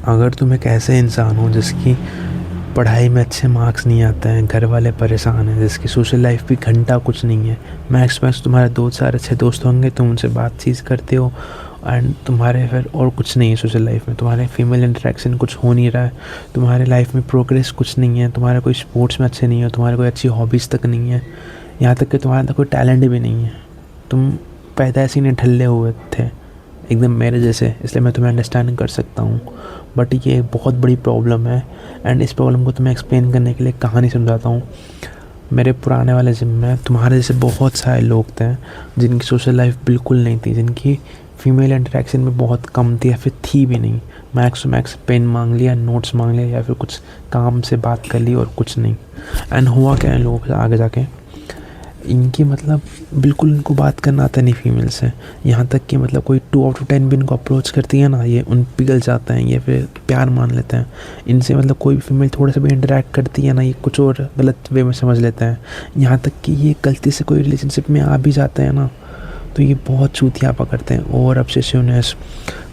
अगर तुम एक ऐसे इंसान हो जिसकी पढ़ाई में अच्छे मार्क्स नहीं आते हैं, घर वाले परेशान हैं, जिसकी सोशल लाइफ भी घंटा कुछ नहीं है, मैक्स मैक्स तुम्हारे 2-4 अच्छे दोस्त होंगे, तुम उनसे बातचीत करते हो एंड तुम्हारे फिर और कुछ नहीं है सोशल लाइफ में, तुम्हारे फीमेल इंटरेक्शन कुछ हो नहीं रहा है, तुम्हारे लाइफ में प्रोग्रेस कुछ नहीं है, तुम्हारा कोई स्पोर्ट्स में अच्छे नहीं हो, तुम्हारे कोई अच्छी हॉबीज़ तक नहीं है, यहाँ तक कि तुम्हारे अंदर कोई टैलेंट भी नहीं है, तुम पैदा ऐसे ही नहीं ढले हुए थे एकदम मेरे जैसे, इसलिए मैं तुम्हें अंडरस्टैंड कर सकता हूँ। बट ये एक बहुत बड़ी प्रॉब्लम है एंड इस प्रॉब्लम को तुम्हें एक्सप्लेन करने के लिए कहानी समझाता हूँ। मेरे पुराने वाले जिम में तुम्हारे जैसे बहुत सारे लोग थे जिनकी सोशल लाइफ बिल्कुल नहीं थी, जिनकी फीमेल इंटरेक्शन में बहुत कम थी या फिर थी भी नहीं। मैक्स टू मैक्स पेन मांग लिया, नोट्स मांग लिया या फिर कुछ काम से बात कर ली और कुछ नहीं। एंड हुआ क्या है लोगों से आगे जाके, इनकी मतलब बिल्कुल इनको बात करना आता नहीं फीमेल से, यहाँ तक कि मतलब कोई 2 आउट ऑफ 10 भी इनको अप्रोच करती है ना, ये उन पिघल जाते हैं, ये फिर प्यार मान लेते हैं इनसे। मतलब कोई भी फीमेल थोड़ा सा भी इंटरेक्ट करती है ना, ये कुछ और गलत वे में समझ लेते हैं। यहाँ तक कि ये गलती से कोई रिलेशनशिप में आ भी जाते हैं ना, तो ये बहुत चूतियापा करते हैं, ओवर ऑब्सेसिवनेस,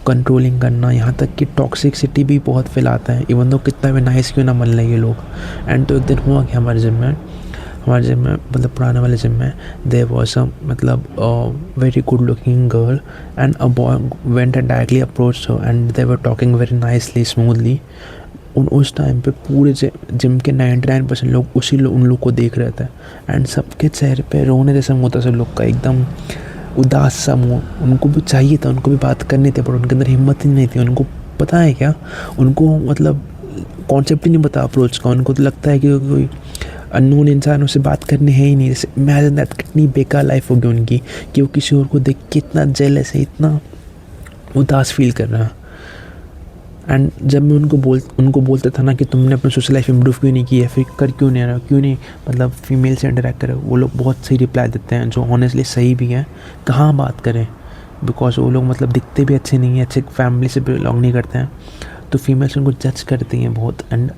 कंट्रोलिंग करना, यहाँ तक कि टॉक्सिसिटी भी बहुत फैलाता है, इवन दो कितना भी नाइस क्यों ना मन लगे ये लोग। एंड तो एक दिन हुआ कि हमारे जिम में मतलब पुराने वाले जिम में देयर वाज अ मतलब very good looking girl and a boy went and directly approach her and they were talking very nicely smoothly. उस टाइम पे पूरे जिम के 99% लोग उन लोग को देख रहे थे एंड सबके चेहरे पे रोने जैसा मुँह था सब लोग का, एकदम उदास सा मुँह। उनको भी चाहिए था, उनको भी बात करनी थी, पर उनके अंदर हिम्मत ही नहीं थी। उनको पता है क्या, उनको मतलब कॉन्सेप्ट ही नहीं पता अप्रोच का। उनको तो लगता है कि कोई अननोन इंसान उससे बात करने है ही नहीं। जैसे इमेजिन दैट, कितनी बेकार लाइफ होगी उनकी कि वो किसी और को देख के इतना जेलस है, इतना उदास फील कर रहा है। एंड जब मैं उनको बोलता था ना कि तुमने अपनी सोशल लाइफ इंप्रूव क्यों नहीं की है, फिर कर क्यों नहीं रहा, क्यों नहीं मतलब फीमेल से इंटरेक्ट करे, वो लोग बहुत सही रिप्लाई देते हैं जो ऑनेस्टली सही भी है। कहाँ बात करें, बिकॉज वो लोग मतलब दिखते भी अच्छे नहीं हैं, अच्छे फैमिली से बिलोंग नहीं करते हैं, तो फीमेल्स उनको जज करती हैं बहुत। एंड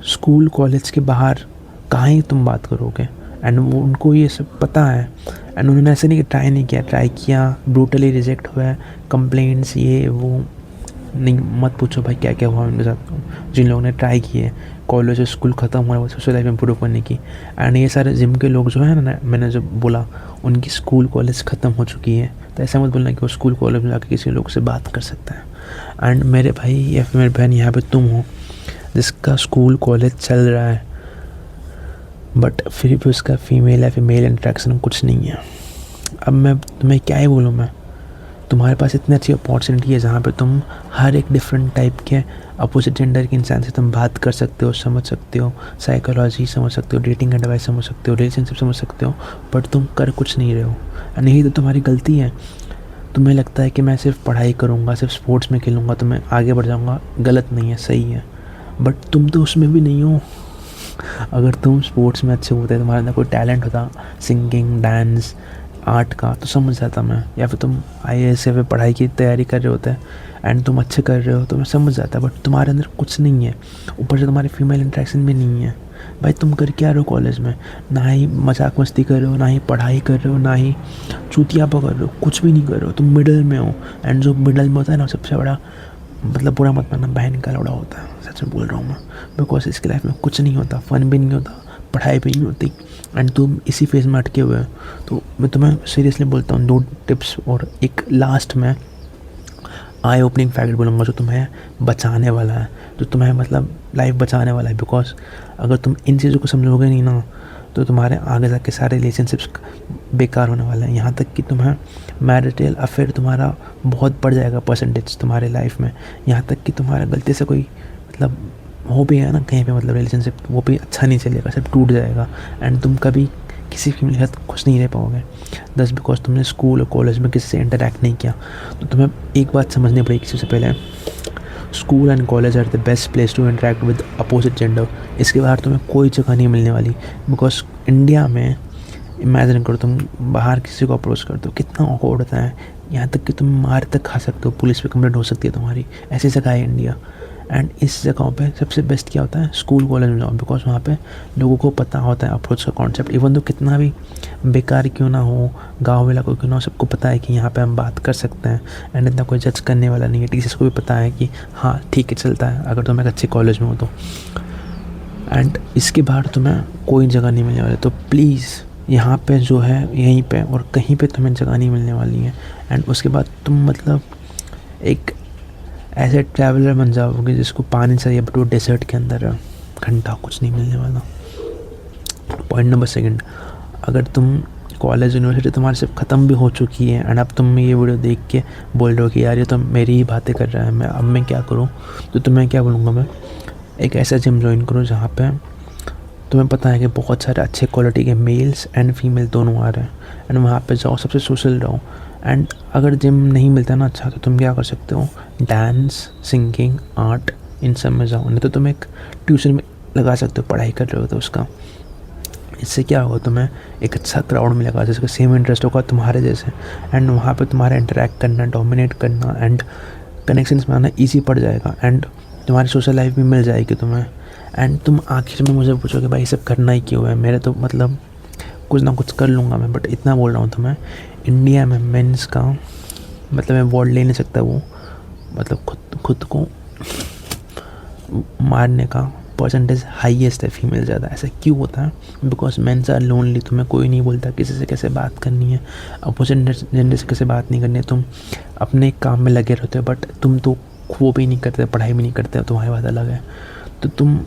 स्कूल कॉलेज के बाहर कहाँ ही तुम बात करोगे। एंड वो उनको ये सब पता है एंड उन्होंने ऐसे नहीं कि ट्राई किया, ब्रूटली रिजेक्ट हुआ है, कंप्लेंट्स ये वो नहीं, मत पूछो भाई क्या क्या हुआ उनके साथ। जिन लोगों ने ट्राई किए कॉलेज और स्कूल ख़त्म हुआ वो सोशल लाइफ इम्प्रूव करने की, एंड ये सारे जिम के लोग जो है ना, मैंने जो बोला उनकी स्कूल कॉलेज ख़त्म हो चुकी है, तो ऐसा मत बोलना कि वो स्कूल कॉलेज में जाकर किसी लोग से बात कर सकता है। एंड मेरे भाई या फिर मेरी बहन यहाँ पे तुम हो जिसका स्कूल कॉलेज चल रहा है बट फिर भी उसका फीमेल या फिर मेल इंटरेक्शन कुछ नहीं है। अब मैं तुम्हें क्या ही बोलूँ, मैं तुम्हारे पास इतनी अच्छी अपॉर्चुनिटी है जहाँ पे तुम हर एक डिफरेंट टाइप के अपोजिट जेंडर के इंसान से तुम बात कर सकते हो, समझ सकते हो, साइकोलॉजी समझ सकते हो, डेटिंग एडवाइस समझ सकते हो, रिलेशनशिप समझ सकते हो, बट तुम कर कुछ नहीं रहे हो। एंड यही तो तुम्हारी गलती है। तुम्हें लगता है कि मैं सिर्फ पढ़ाई करूँगा, सिर्फ स्पोर्ट्स में खेलूँगा तो मैं आगे बढ़ जाऊँगा। गलत नहीं है, सही है, बट तुम तो उसमें भी नहीं हो। अगर तुम स्पोर्ट्स में अच्छे होते, तुम्हारे अंदर कोई टैलेंट होता सिंगिंग, डांस, आर्ट का, तो समझ जाता मैं। या फिर तुम IAS या फिर पढ़ाई की तैयारी कर रहे होते एंड तुम अच्छे कर रहे हो तो मैं समझ जाता, बट तुम्हारे अंदर कुछ नहीं है, ऊपर से तुम्हारी फीमेल इंटरेक्शन भी नहीं है। भाई तुम कर क्या रहे हो कॉलेज में, ना ही मजाक मस्ती कर रहे हो, ना ही पढ़ाई कर रहे हो, ना ही चूतियापा कर रहे हो, कुछ भी नहीं कर रहे हो, तुम मिडल में हो। एंड जो मिडल में होता है ना, सबसे बड़ा मतलब बुरा मत मानना, बहन का लौड़ा होता है, सच में बोल रहा हूँ मैं, बिकॉज इसकी लाइफ में कुछ नहीं होता, फन भी नहीं होता, पढ़ाई भी नहीं होती, एंड तुम इसी फेज़ में अटके हुए हो। तो मैं तुम्हें सीरियसली बोलता हूँ 2 टिप्स और एक लास्ट में आई ओपनिंग फैक्ट बोलूँगा जो तुम्हें बचाने वाला है, जो तुम्हें मतलब लाइफ बचाने वाला है। बिकॉज अगर तुम इन चीज़ों को समझोगे नहीं ना, तो तुम्हारे आगे जाके सारे रिलेशनशिप्स बेकार होने वाले हैं। यहाँ तक कि तुम्हें मैरिटल अफेयर तुम्हारा बहुत बढ़ जाएगा परसेंटेज तुम्हारे लाइफ में। यहाँ तक कि तुम्हारा गलती से कोई मतलब हो भी है ना कहीं पे मतलब रिलेशनशिप, वो भी अच्छा नहीं चलेगा, सब टूट जाएगा एंड तुम कभी किसी फीमेल के साथ खुश नहीं रह पाओगे, जस्ट बिकॉज तुमने स्कूल और कॉलेज में किसी से इंटरेक्ट नहीं किया। तो तुम्हें एक बात समझनी पड़ेगी सबसे पहले, school and college are the best place to interact with opposite gender. इसके बाहर तुम्हें कोई जगह नहीं मिलने वाली, बिकॉज इंडिया में इमेजिन करो तुम बाहर किसी को अप्रोच करते हो, कितना ऑकवर्ड होता है। यहाँ तक कि तुम मार तक खा सकते हो, पुलिस पे कंप्लेंट हो सकती है तुम्हारी, ऐसी जगह है इंडिया। एंड इस जगहों पे सबसे बेस्ट क्या होता है, स्कूल कॉलेज में जाओ, बिकॉज वहाँ पे लोगों को पता होता है अप्रोच का कॉन्सेप्ट। इवन तो कितना भी बेकार क्यों ना हो, गाँव वाला कोई क्यों ना हो, सबको पता है कि यहाँ पे हम बात कर सकते हैं एंड इतना कोई जज करने वाला नहीं है। टीचर्स को भी पता है कि हाँ ठीक है चलता है, अगर तुम एक अच्छे कॉलेज में हो तो। एंड इसके बाहर तुम्हें कोई जगह नहीं मिलने वाली, तो प्लीज़ यहाँ पे जो है यहीं पे और कहीं पे तुम्हें जगह नहीं मिलने वाली है। एंड उसके बाद तुम मतलब एक ऐसे ट्रैवलर बन जाओगे जिसको पानी चाहिए बट वो डेजर्ट के अंदर है, घंटा कुछ नहीं मिलने वाला। पॉइंट नंबर सेकंड, अगर तुम कॉलेज यूनिवर्सिटी तुम्हारी सिर्फ ख़त्म भी हो चुकी है एंड अब तुम ये वीडियो देख के बोल रहे हो कि यार ये तो मेरी ही बातें कर रहा है, मैं क्या करूँ, तो तुम्हें क्या बोलूँगा मैं, एक ऐसा जिम ज्वाइन करो जहाँ पे तुम्हें पता है कि बहुत सारे अच्छे क्वालिटी के मेल्स एंड फीमेल दोनों आ रहे हैं, एंड वहाँ पे जाओ, सबसे सोशल रहो। एंड अगर जिम नहीं मिलता ना अच्छा, तो तुम क्या कर सकते हो, डांस, सिंगिंग, आर्ट, इन सब में जाओ। नहीं तो तुम एक ट्यूशन में लगा सकते हो, पढ़ाई कर रहे हो तो उसका। इससे क्या होगा, तुम्हें एक अच्छा क्राउड मिलेगा जिसका सेम इंटरेस्ट होगा तुम्हारे जैसे, एंड वहाँ पे तुम्हारा इंटरेक्ट करना, डोमिनेट करना एंड कनेक्शंस बनाना ईजी पड़ जाएगा, एंड तुम्हारी सोशल लाइफ भी मिल जाएगी तुम्हें। एंड तुम आखिर में मुझे पूछोगे भाई सब करना ही क्यों है, मेरे तो मतलब कुछ ना कुछ कर लूँगा मैं, बट इतना बोल रहा हूँ तुम्हें, इंडिया में मेंस का मतलब मैं वर्ड ले नहीं सकता, वो मतलब खुद को मारने का परसेंटेज हाईएस्ट है फीमेल ज़्यादा। ऐसा क्यों होता है, बिकॉज मेंस आर लोनली, तुम्हें कोई नहीं बोलता किसी से कैसे बात करनी है, अपोजिट जेंडर से कैसे बात नहीं करनी है, तुम अपने काम में लगे रहते हो, बट तुम तो वो भी नहीं करते, पढ़ाई भी नहीं करते, तुम्हारी बात अलग है। तो तुम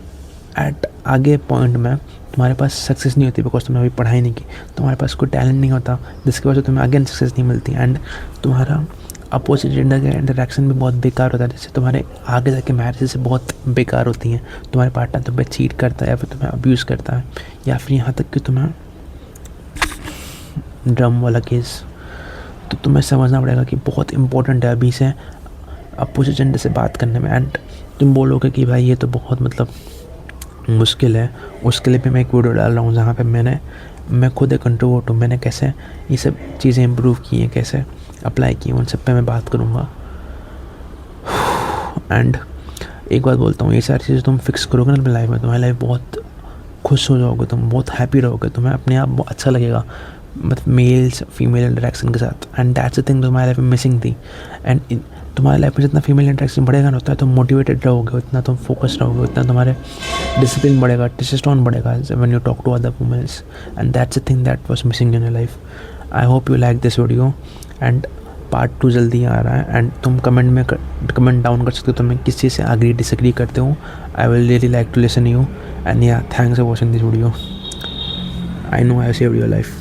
एट आगे पॉइंट में तुम्हारे पास सक्सेस नहीं होती, बिकॉज तुमने अभी पढ़ाई नहीं की, तुम्हारे पास कोई टैलेंट नहीं होता, जिसकी वजह से तुम्हें आगे सक्सेस नहीं मिलती, एंड तुम्हारा अपोजिट जेंडर का इंटरेक्शन भी बहुत बेकार होता है, जैसे तुम्हारे आगे जाके मैरिज से बहुत बेकार होती हैं। तुम्हारे पार्टनर तुम पे चीट करता है या फिर तुम्हें अब्यूज़ करता है, या फिर यहाँ तक कि तुम्हें ड्रम वाला केस। तो तुम्हें समझना पड़ेगा कि बहुत इंपॉर्टेंट है अभी से अपोजिट जेंडर से बात करने में। एंड तुम बोलोगे कि भाई ये तो बहुत मतलब मुश्किल है, उसके लिए भी मैं एक वीडियो डाल रहा हूँ जहाँ पे मैं खुद एक इंट्रोवर्ट हूँ, मैंने कैसे ये सब चीज़ें इम्प्रूव की हैं, कैसे अप्लाई की, उन सब पे मैं बात करूँगा। एंड एक बात बोलता हूँ, ये सारी चीज़ें तुम फिक्स करोगे ना अपनी लाइफ में, तुम्हारी लाइफ बहुत खुश हो जाओगे, तुम बहुत हैप्पी रहोगे, तुम्हें अपने आप बहुत अच्छा लगेगा, मतलब मेल्स फीमेल इंटरेक्शन के साथ। एंड दैट्स द थिंग तुम्हारी लाइफ में मिसिंग थी। एंड तुम्हारी लाइफ में जितना फीमेल इंटरेक्शन बढ़ेगा ना, उतना तुम मोटिवेटेड रहोगे, उतना तुम फोकस रहोगे, उतना तुम्हारे डिसिप्लिन बढ़ेगा, टेस्टोस्टेरोन बढ़ेगा when you talk to other womens, and that's the thing that was missing in your life. I hope you like this video, and part 2 जल्दी आ रहा है, एंड तुम कमेंट डाउन कर सकते हो तुम्हें किस चीज़ से एग्री डिसएग्री करते हो। I will really like to listen you, and yeah thanks for watching this video. I know I saved your life.